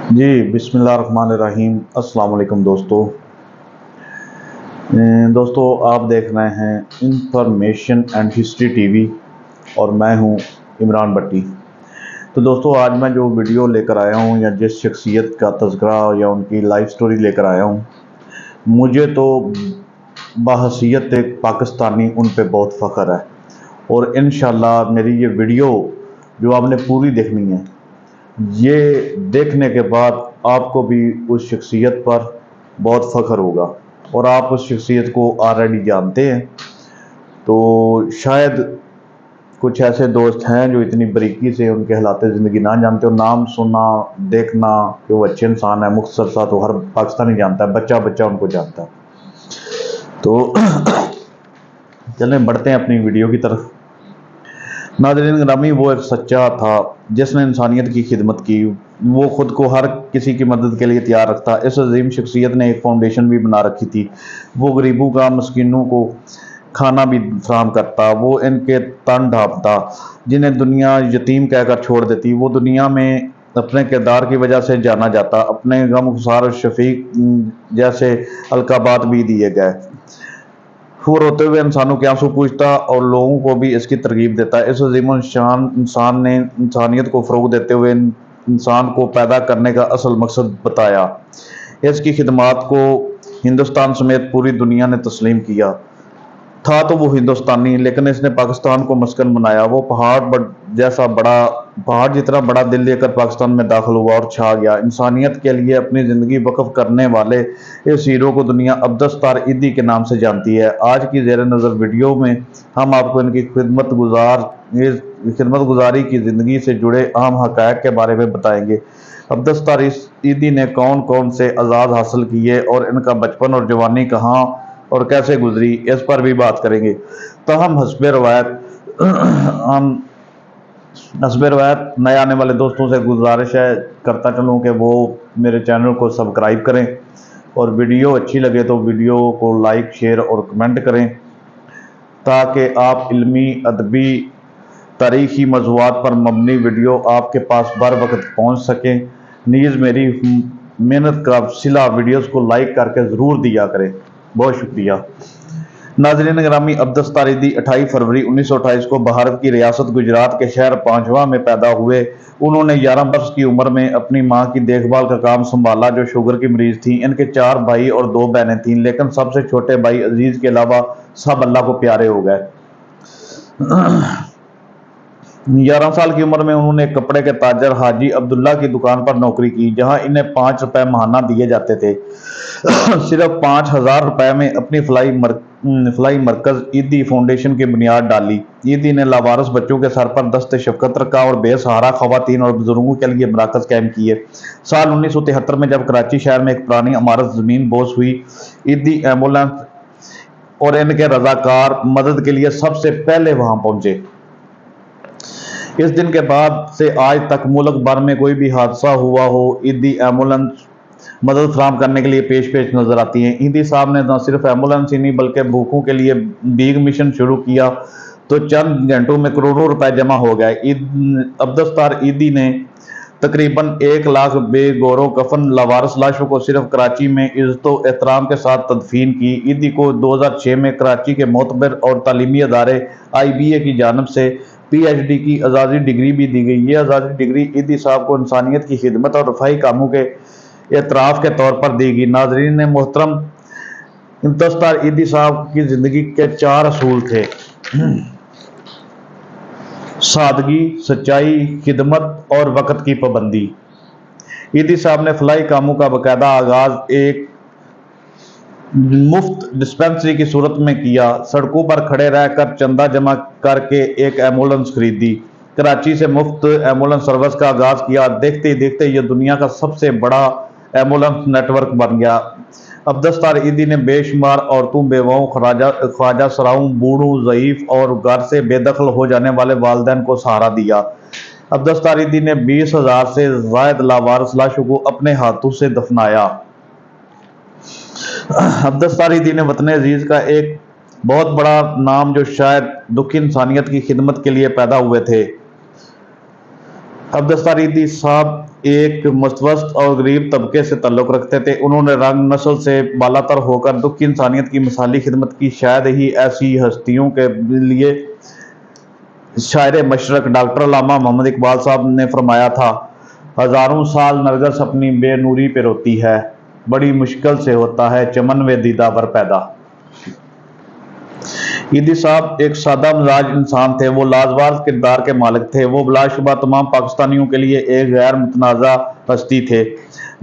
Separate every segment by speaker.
Speaker 1: جی बिस्मिल्लाहिर्रहमानिर्रहीम अस्सलाम वालेकुम दोस्तों आप देख रहे हैं इंफॉर्मेशन एंड हिस्ट्री टीवी और मैं हूं इमरान भट्टी। तो दोस्तों आज मैं जो वीडियो लेकर आया हूं या जिस शख्सियत का तज़किरा या उनकी लाइफ स्टोरी लेकर आया हूं, मुझे तो बहैसियत एक पाकिस्तानी उन पे बहुत फ़ख्र है और इंशाल्लाह मेरी ये वीडियो जो आपने पूरी देखनी है, ये देखने के बाद आपको भी उस शख्सियत पर बहुत फ़ख्र होगा और आप उस शख्सियत को ऑलरेडी जानते हैं। तो शायद कुछ ऐसे दोस्त हैं जो इतनी बारीकी से उनके हालात ज़िंदगी ना जानते हो, नाम सुनना देखना कि वो अच्छे इंसान है मुख्तसर सा तो हर पाकिस्तानी जानता है, बच्चा बच्चा उनको जानता है। तो चलें बढ़ते हैं अपनी वीडियो की तरफ। नाज़रीन ग्रामी, वो एक सच्चा था जिसने इंसानियत की खिदमत की। वो ख़ुद को हर किसी की मदद के लिए तैयार रखता। इस अजीम शख्सियत ने एक फाउंडेशन भी बना रखी थी। वो गरीबों का, मस्कीनों को खाना भी फराहम करता। वो इनके तन ढांपता जिन्हें दुनिया यतीम कहकर छोड़ देती। वो दुनिया में अपने किरदार की वजह से जाना जाता। अपने गमगुसार शफीक जैसे अलकाबात भी दिए गए। वो रोते हुए इंसानों के आंसू पूछता और लोगों को भी इसकी तरगीब देता। इस अजीम शान इंसान ने इंसानियत को फ़रोग़ देते हुए इंसान को पैदा करने का असल मकसद बताया। इसकी खिदमात को हिंदुस्तान समेत पूरी दुनिया ने तस्लीम किया। था तो वो हिंदुस्तानी, लेकिन इसने पाकिस्तान को मस्कन बनाया। वो पहाड़ जितना बड़ा दिल लेकर पाकिस्तान में दाखिल हुआ और छा गया। इंसानियत के लिए अपनी ज़िंदगी वक्फ करने वाले इस हीरो को दुनिया अब्दस तार ईदी के नाम से जानती है। आज की ज़ेर नज़र वीडियो में हम आपको इनकी खिदमत गुजारी की ज़िंदगी से जुड़े अहम हक़ाइक़ के बारे में बताएंगे। अब्दस तार ईदी ने कौन कौन से एजाज़ हासिल किए और इनका बचपन और जवानी कहाँ और कैसे गुजरी, इस पर भी बात करेंगे। तो हम हस्बे रवायत नए आने वाले दोस्तों से गुजारिश है करता चलूँ कि वो मेरे चैनल को सब्सक्राइब करें और वीडियो अच्छी लगे तो वीडियो को लाइक, शेयर और कमेंट करें ताकि आप इल्मी, अदबी, तारीख़ी मौज़ूआत पर मबनी वीडियो आपके पास बर वक्त पहुँच सकें। नीज़ मेरी मेहनत का सिला वीडियोज़ को लाइक करके ज़रूर दिया करें। बहुत शुक्रिया। नाज़रीन ग्रामी, अब्दस तार ईदी 28 फरवरी 1928 को भारत की रियासत गुजरात के शहर पांचवा में पैदा हुए। उन्होंने 11 वर्ष की उम्र में अपनी मां की देखभाल का काम संभाला जो शुगर की मरीज थी। इनके 4 भाई और 2 बहनें थीं, लेकिन सबसे छोटे भाई अजीज के अलावा सब अल्लाह को प्यारे हो गए। 11 साल की उम्र में उन्होंने कपड़े के ताजर हाजी अब्दुल्ला की दुकान पर नौकरी की, जहां इन्हें 5 रुपए महाना दिए जाते थे। सिर्फ 5,000 रुपए में अपनी फलाई मरकज ईदी फाउंडेशन की बुनियाद डाली। ईदी ने लावारिस बच्चों के सर पर दस्त शफकत रखा और बेसहारा खवातीन और बुजुर्गों के लिए मराकज कायम किए। साल 1973 में जब कराची शहर में एक पुरानी इमारत जमीन बोस हुई, ईदी एम्बुलेंस और इनके रजाकार मदद के लिए सबसे पहले वहां पहुंचे। इस दिन के बाद से आज तक मुल्क भर में कोई भी हादसा हुआ हो, ईदी एम्बुलेंस मदद फराहम करने के लिए पेश नजर आती हैं। ईदी साहब ने न सिर्फ एम्बुलेंस ही नहीं बल्कि भूखों के लिए बीग मिशन शुरू किया तो चंद घंटों में करोड़ों रुपए जमा हो गए। अब्दस तार ईदी ने तकरीबन 1 लाख बेगौरों कफन लावारिस लाशों को सिर्फ कराची में इज्जत व एहतराम के साथ तदफीन की। ईदी को 2006 में कराची के मोतबर और तालीमी अदारे IBA की जानब से PhD की आज़ादी डिग्री भी दी गई। ये आज़ादी डिग्री ईदी साहब को इंसानियत की खिदमत और रफ़ाई कामों के एतराफ़ के तौर पर दी गई। नाज़रीन ने मोहतरम, अब्दस तार ईदी साहब की ज़िंदगी के 4 असूल थे: सादगी, सच्चाई, खिदमत और वक़्त की पाबंदी। ईदी साहब ने फलाई कामों का बाकायदा आगाज़ एक मुफ्त डिस्पेंसरी की सूरत में किया। सड़कों पर खड़े रहकर चंदा जमा करके एक एम्बुलेंस खरीदी। कराची से मुफ्त एम्बुलेंस सर्विस का आगाज़ किया। देखते ही देखते ये दुनिया का सबसे बड़ा एम्बुलेंस नेटवर्क बन गया। अब्दस तार ईदी ने बेशुमार औरतों, बेवाओं, ख्वाजा सराओं, बूढ़ों, ज़ईफ़ और घर से बेदखल हो जाने वाले वालिदैन को सहारा दिया। अब्दस तार ईदी ने 20,000 से ज़ायद लावारिस लाशों को अपने हाथों से दफनाया। अब्दस तार ईदी ने वतन अजीज का एक बहुत बड़ा नाम जो शायद दुखी इंसानियत की खिदमत के लिए पैदा हुए थे। अब्दुस्तार ईदी साहब एक मुस्तवस्त और गरीब तबके से ताल्लुक़ रखते थे। उन्होंने रंग नस्ल से बालातर होकर दुखी इंसानियत की मिसाली खिदमत की। शायद ही ऐसी हस्तियों के लिए शायर मशरक डॉक्टर अल्लामा मोहम्मद इकबाल साहब ने फरमाया था, हज़ारों साल नरगस अपनी बेनूरी पे रोती है, बड़ी मुश्किल से होता है चमन व दीदा पर पैदा। ईदी साहब एक सादा मिजाज इंसान थे। वो लाजवाब किरदार के मालिक थे। वो बिलाशुबा तमाम पाकिस्तानियों के लिए एक गैर मुतनाज़ा हस्ती थे।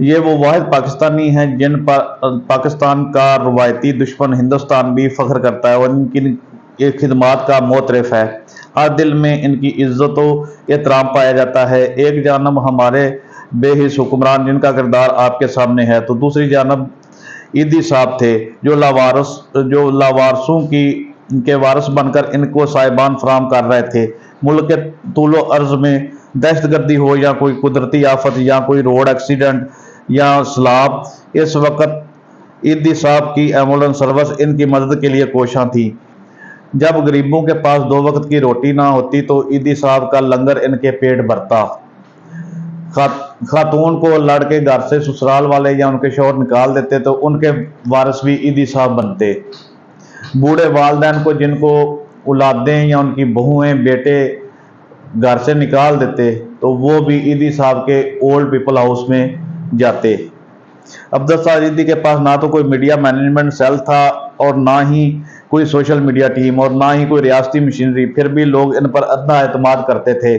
Speaker 1: ये वो वाहिद पाकिस्तानी हैं जिन पर पाकिस्तान का रवायती दुश्मन हिंदुस्तान भी फख्र करता है और इनकी खिदमात का मोतरफ है। हर दिल में इनकी इज्जत व एहतराम पाया जाता है। एक जानब हमारे बेहिस हुक्मरान जिनका किरदार आपके सामने है, तो दूसरी जानब ईदी साहब थे जो लावारसों के वारिस बनकर इनको साहिबान फराम कर रहे थे। मुल्क के तूलो अर्ज में दहशतगर्दी हो या कोई कुदरती आफत या कोई रोड एक्सीडेंट या सैलाब, इस वक्त ईदी साहब की एम्बुलेंस सर्विस इनकी मदद के लिए कोशां थी। जब गरीबों के पास 2 वक्त की रोटी ना होती तो ईदी साहब का लंगर इनके पेट भरता। खातून को लड़के घर से ससुराल वाले या उनके शौहर निकाल देते तो उनके वारिस भी ईदी साहब बनते। बूढ़े वालदैन को जिनको औलादें या उनकी बहुएं बेटे घर से निकाल देते तो वो भी ईदी साहब के ओल्ड पीपल हाउस में जाते। अब्दुस्तार ईदी के पास ना तो कोई मीडिया मैनेजमेंट सेल था और ना ही कोई सोशल मीडिया टीम और ना ही कोई रियासती मशीनरी, फिर भी लोग इन पर अदना एतमाद करते थे।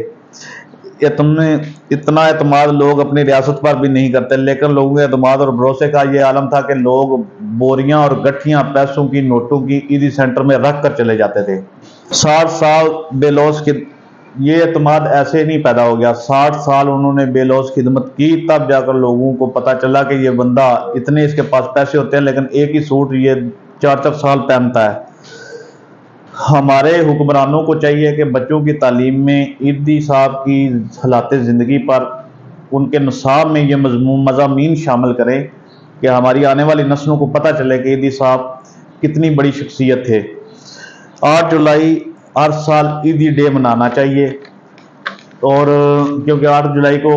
Speaker 1: इतना एतमाद लोग अपनी रियासत पर भी नहीं करते, लेकिन लोगों के एतमाद और भरोसे का ये आलम था कि लोग बोरियां और गठियां पैसों की नोटों की ईदी सेंटर में रख कर चले जाते थे। 60 साल बेलौस की ये एतमाद ऐसे नहीं पैदा हो गया। 60 साल उन्होंने बेलौस खिदमत की, तब जाकर लोगों को पता चला कि ये बंदा, इतने इसके पास पैसे होते हैं लेकिन एक ही सूट ये 4-4 साल पहनता है। हमारे हुक्मरानों को चाहिए कि बच्चों की तालीम में ईदी साहब की हालात ज़िंदगी पर उनके निसाब में ये मज़ामीन शामिल करें कि हमारी आने वाली नस्लों को पता चले कि ईदी साहब कितनी बड़ी शख्सियत थे। 8 जुलाई हर साल ईदी डे मनाना चाहिए, और क्योंकि 8 जुलाई को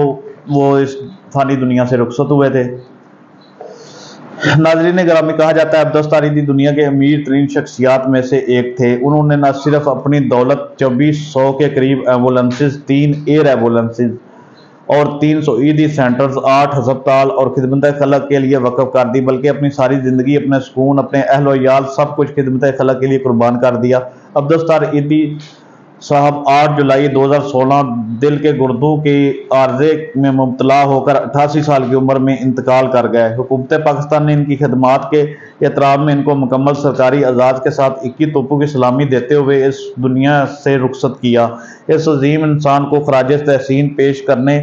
Speaker 1: वो इस फानी दुनिया से रुखसत हुए थे। नाज़रीन ग्रामी, कहा जाता है अब्दुस्तार ईदी दुनिया के अमीर तरीन शख्सियात में से एक थे। उन्होंने न सिर्फ अपनी दौलत 2400 के करीब एम्बुलेंसेज, 3 एयर एम्बुलेंसेज और 300 ईदी सेंटर्स, 8 हस्पताल और खिदमत खलक के लिए वक़्फ़ कर दी, बल्कि अपनी सारी ज़िंदगी, अपने सुकून, अपने अहल व याल सब कुछ खिदमत खलक के लिए कुर्बान कर दिया। अब्दुस्तार ईदी साहब 8 जुलाई 2016 दिल के गुर्दों के आर्जे में मुब्तला होकर 88 साल की उम्र में इंतकाल कर गए। हुकूमत पाकिस्तान ने इनकी खिदमात के एहतराम में इनको मुकम्मल सरकारी एजाज़ के साथ 21 तोपों की सलामी देते हुए इस दुनिया से रुखसत किया। इस अजीम इंसान को खराज तहसीन पेश करने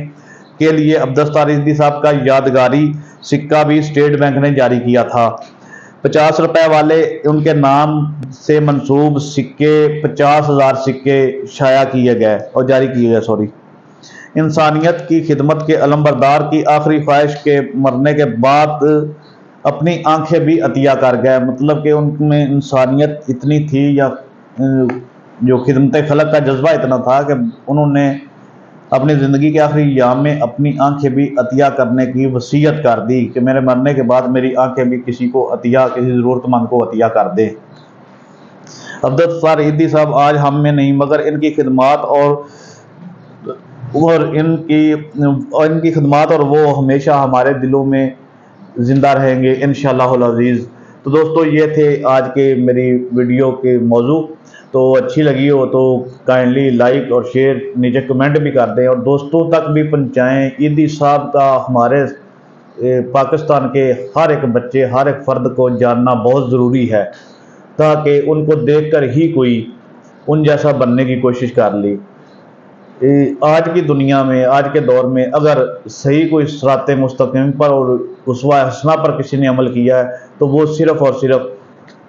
Speaker 1: के लिए अब्दुस्तार ईदी साहब का यादगारी सिक्का भी स्टेट बैंक ने जारी किया था। 50 रुपए वाले उनके नाम से मंसूब सिक्के, 50,000 सिक्के शाया किए गए और जारी किए गए। इंसानियत की खिदमत के अलमबरदार की आखिरी ख्वाहिश के मरने के बाद अपनी आंखें भी अतिया कर गए। मतलब कि उनमें इंसानियत इतनी थी, या जो खिदमत खलक का जज्बा इतना था कि उन्होंने अपनी ज़िंदगी के आखिरी अय्याम में अपनी आंखें भी अतिया करने की वसीयत कर दी कि मेरे मरने के बाद मेरी आंखें भी किसी को अतिया, किसी ज़रूरतमंद को अतिया कर दें। अब्दुस्तार ईदी साहब आज हम में नहीं, मगर इनकी खिदमात इनकी खिदमात और वो हमेशा हमारे दिलों में ज़िंदा रहेंगे इंशाअल्लाह अज़ीज़। तो दोस्तों, ये थे आज के मेरी वीडियो के मौजू। तो अच्छी लगी हो तो काइंडली लाइक और शेयर, नीचे कमेंट भी कर दें और दोस्तों तक भी पहुँचाएँ। ईदी साहब का हमारे पाकिस्तान के हर एक बच्चे, हर एक फ़र्द को जानना बहुत ज़रूरी है, ताकि उनको देखकर ही कोई उन जैसा बनने की कोशिश कर ली। आज की दुनिया में, आज के दौर में अगर सही कोई सिराते मुस्तकीम पर और उसवा हसना पर किसी ने अमल किया है तो वो सिर्फ़ और सिर्फ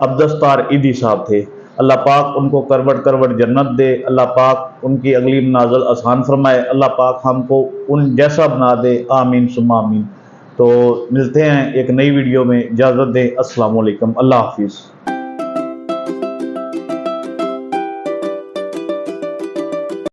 Speaker 1: अब्दुस्तार ईदी साहब थे। अल्लाह पाक उनको करवट करवट जन्नत दे, अल्लाह पाक उनकी अगली मनाज़िल आसान फरमाए, अल्लाह पाक हमको उन जैसा बना दे, आमीन सुम्मा आमीन। तो मिलते हैं एक नई वीडियो में, इजाज़त दें, अस्सलाम वालेकुम, अल्लाह हाफिज़।